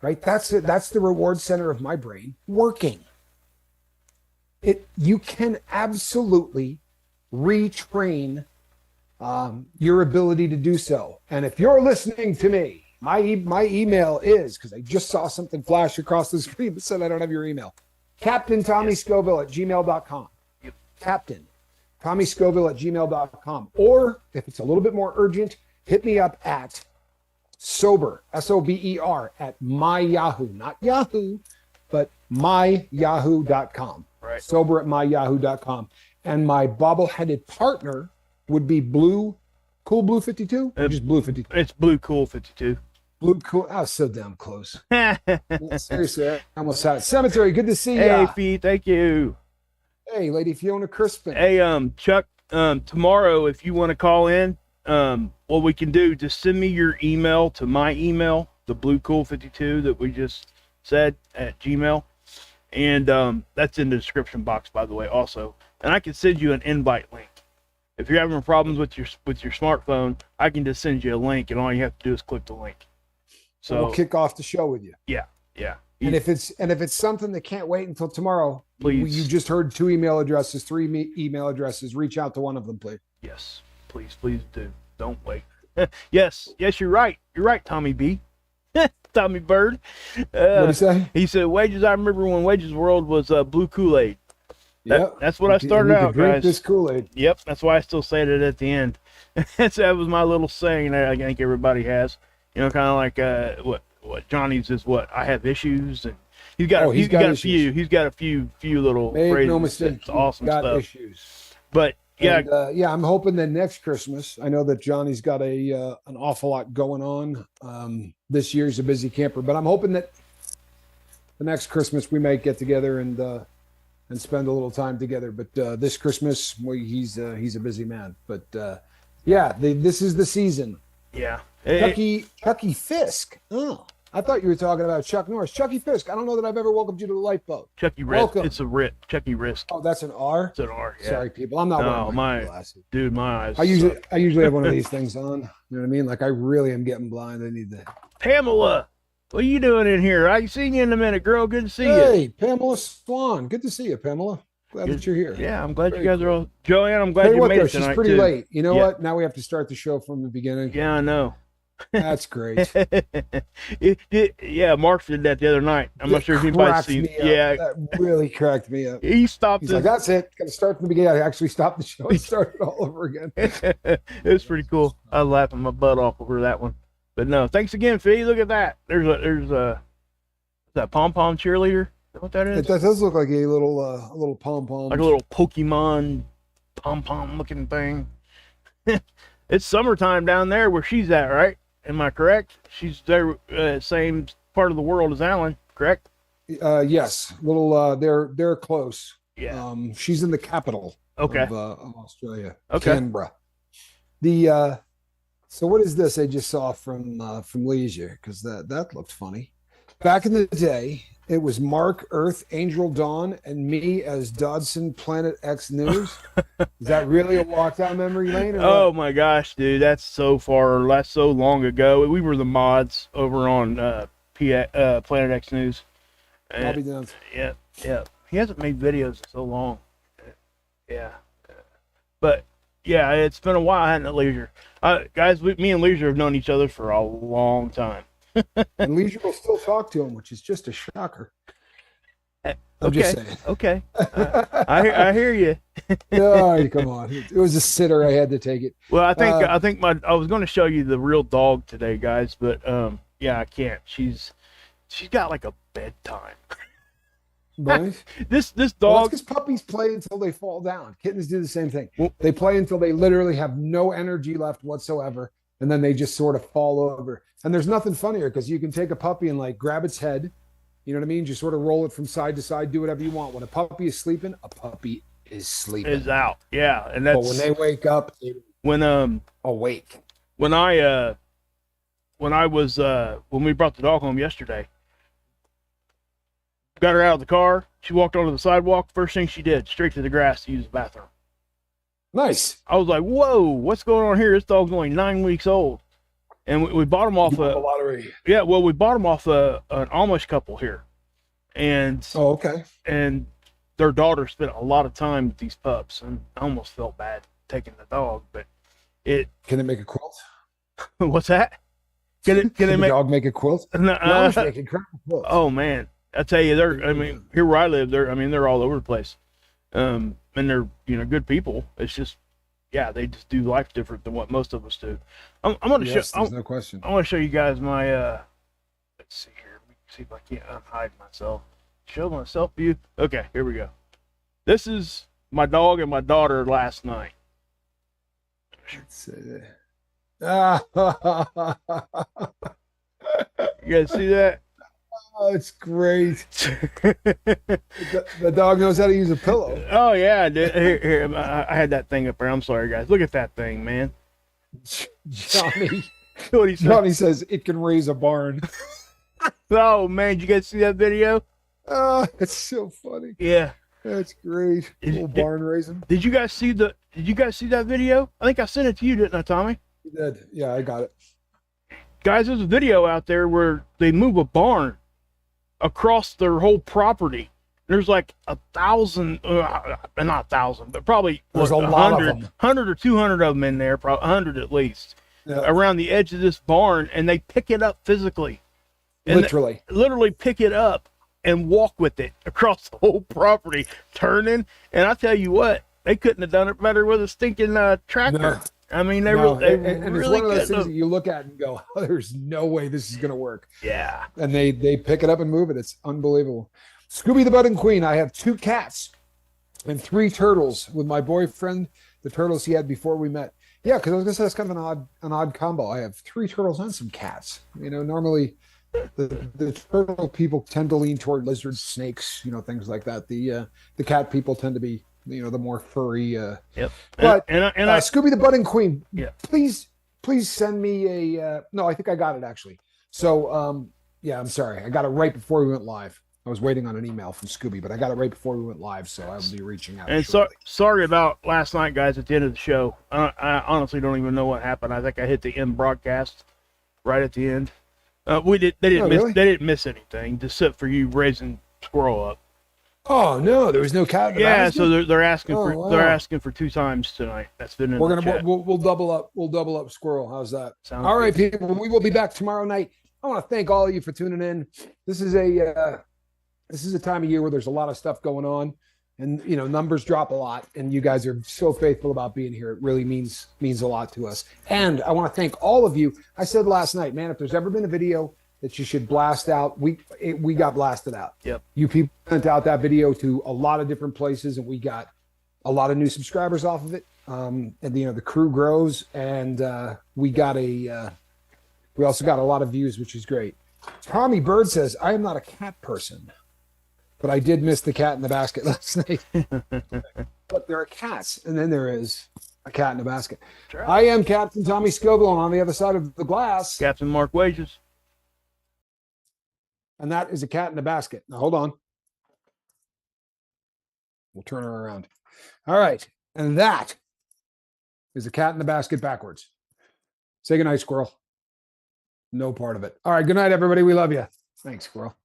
right? That's it. That's the reward center of my brain working. You can absolutely retrain your ability to do so. And if you're listening to me, my email is, because I just saw something flash across the screen that said I don't have your email, CaptainTommyScoville@gmail.com. Captain Tommy Scoville at gmail.com. Or if it's a little bit more urgent, hit me up at sober, SOBER, at myyahoo, not Yahoo, but myyahoo.com. Right. Sober at myyahoo.com. And my bobbleheaded partner would be Cool Blue 52? Or just Blue 52? It's Blue Cool 52. Blue Cool. I was so damn close. Seriously, I almost had it. Cemetery, good to see you. Hey, Fee, thank you. Hey, Lady Fiona Crispin. Hey, Chuck, tomorrow, if you want to call in, what we can do, just send me your email to my email, the bluecool52 that we just said at Gmail. And that's in the description box, by the way, also. And I can send you an invite link. If you're having problems with your smartphone, I can just send you a link, and all you have to do is click the link. So we'll kick off the show with you. Yeah. And if it's something that can't wait until tomorrow, please. You just heard 2 email addresses, 3 email addresses. Reach out to one of them, please. Yes, please do. Don't wait. Yes, you're right. You're right, Tommy B. Tommy Bird. What did he say? He said, "Wages." I remember when Wages World was blue Kool-Aid. That's what I started out, drink guys. This Kool-Aid. Yep, that's why I still say it at the end. That was my little saying that I think everybody has. You know, kind of like what Johnny's is. What I have issues, and he's got a few. He's got a few little Make phrases. no mistake, It's awesome got stuff. Issues. But yeah, and, I'm hoping that next Christmas. I know that Johnny's got an awful lot going on. This year's a busy camper, but I'm hoping that the next Christmas we might get together and spend a little time together. But this Christmas, he's a busy man. But this is the season. Yeah. Chucky Fisk. Oh, I thought you were talking about Chuck Norris. Chucky Fisk. I don't know that I've ever welcomed you to the lifeboat. Chucky Risk. Welcome. It's a Risk. Chucky Risk. Oh, that's an R? It's an R, yeah. Sorry, people. I'm not wearing my glasses. Dude, my eyes. I usually have one of these things on. You know what I mean? Like, I really am getting blind. I need to. Pamela, what are you doing in here? I ain't seen you in a minute, girl. Good to see you. Hey, Pamela Swan. Good to see you, Pamela. Glad that you're here. Yeah, I'm glad you guys are all. Joanne, I'm glad you made it tonight, she's pretty too. late. You know what? Now we have to start the show from the beginning. Yeah, I know. That's great. Yeah, Mark did that the other night. I'm not sure if anybody's seen it. Yeah, that really cracked me up. He stopped. He's like, that's it. Got to start from the beginning. I actually stopped the show and started all over again. It was pretty cool. I was laughing my butt off over that one. But no, thanks again, Fee. Look at that. There's that pom pom cheerleader. Is that what that is? It does look like a little pom pom, like a little Pokemon pom pom looking thing. It's summertime down there where she's at, right? Am I correct? She's there, same part of the world as Alan, correct? Yes, they're close. Yeah. She's in the capital. Okay. Of Australia. Okay. Canberra. So what is this I just saw from Leisure? Because that looked funny. Back in the day, it was Mark, Earth, Angel Dawn, and me as Dodson, Planet X News. Is that really a walk down memory lane? Oh my gosh, dude, that's so long ago. We were the mods over on Planet X News. I'll be down. Yeah. He hasn't made videos in so long. Yeah. But yeah, it's been a while, hasn't it, Leisure? Guys, me and Leisure have known each other for a long time. And Leisure will still talk to him, which is just a shocker. I'm just Okay. saying. Okay. I hear you. Oh, come on. It was a sitter. I had to take it. Well, Uh, I was going to show you the real dog today, guys, but yeah, I can't. She's got like a bedtime. right. This Well, that's dog. because puppies play until they fall down. Kittens do the same thing. Well, They play until they literally have no energy left whatsoever. And then they just sort of fall over. And there's nothing funnier because you can take a puppy and like grab its head. You know what I mean? Just sort of roll it from side to side, do whatever you want. When a puppy is sleeping, a puppy is is sleeping. out. Yeah, and But when that's they wake up, they're when awake. when I when I was when we brought the dog home yesterday. Got her out of the car. She walked onto the sidewalk. First thing she did, straight to the grass to use the bathroom. Nice. I was like, "Whoa, what's going on here? This dog's only 9 weeks old." And we bought him off You won the lottery. yeah, well, we bought him off an Amish couple here, and Oh, okay. and their daughter spent a lot of time with these pups, and I almost felt bad taking the dog, but it. Can it make a quilt? What's that? Can Can they the make? dog make a quilt? The Amish make incredible quilts. Oh man, I tell you, I mean, here where I live, they're all over the place, and they're good people. It's just, yeah, they just do life different than what most of us do. I'm gonna Yes, show. there's no question. I want to show you guys my. Let's see here. Let me see if I can't unhide myself. Show myself view. Okay, here we go. This is my dog and my daughter last night. Let's see. Ah, You guys see that? oh, it's great. The dog knows how to use a pillow. Oh yeah, here, I had that thing up there. I'm sorry, guys. Look at that thing, man. Johnny, What he said. Johnny says it can raise a barn. Oh man, did you guys see that video? Oh, it's so funny. Yeah. That's great. Little barn raising. Did you guys see that video? I think I sent it to you, didn't I, Tommy? You did. Yeah, I got it. Guys, there's a video out there where they move a barn across their whole property. There's like 1,000, not 1,000, but probably There's a lot of them. 100 or 200 of them in there, probably 100 at least, Yeah. around the edge of this barn, and they pick it up physically. And Literally. literally pick it up and walk with it across the whole property, turning. And I tell you what, they couldn't have done it better with a stinking tractor. No. I mean, they No, really, and it's really one of those couldn't things have. that you look at and go, oh, "There's no way this is going to work." Yeah. And they pick it up and move it. It's unbelievable. Scooby the Budding Queen. I have 2 cats and 3 turtles with my boyfriend. The turtles he had before we met. Yeah, because I was going to say that's kind of an odd combo. I have 3 turtles and some cats. Normally the turtle people tend to lean toward lizards, snakes, things like that. The cat people tend to be the more furry. Yep. But and I Scooby the Budding Queen. Yeah. Please send me a. No, I think I got it actually. So yeah, I'm sorry. I got it right before we went live. I was waiting on an email from Scooby, but I got it right before we went live, so I'll be reaching out. And sorry about last night, guys. At the end of the show, I honestly don't even know what happened. I think I hit the end broadcast right at the end. They didn't miss anything, except for you raising Squirrel up. Oh no, there was no cat. Yeah, so they're asking wow. they're asking for 2 times tonight. That's been in We're the gonna chat. we'll double up. We'll double up Squirrel. How's that? Sounds all right, good. people. We will be back tomorrow night. I want to thank all of you for tuning in. This is a time of year where there's a lot of stuff going on, and numbers drop a lot, and you guys are so faithful about being here. It really means a lot to us. And I want to thank all of you. I said last night, man, if there's ever been a video that you should blast out, we got blasted out. Yep. You people sent out that video to a lot of different places, and we got a lot of new subscribers off of it. And the crew grows, and we also got a lot of views, which is great. Tommy Bird says, I am not a cat person, but I did miss the cat in the basket last night. But there are cats, and then there is a cat in the basket. Right. I am Captain Tommy Scoville, and on the other side of the glass, Captain Mark Wages. and that is a cat in the basket. Now, hold on. We'll turn her around. All right. And that is a cat in the basket backwards. Say goodnight, Squirrel. No part of it. All right. Good night, everybody. We love you. Thanks, Squirrel.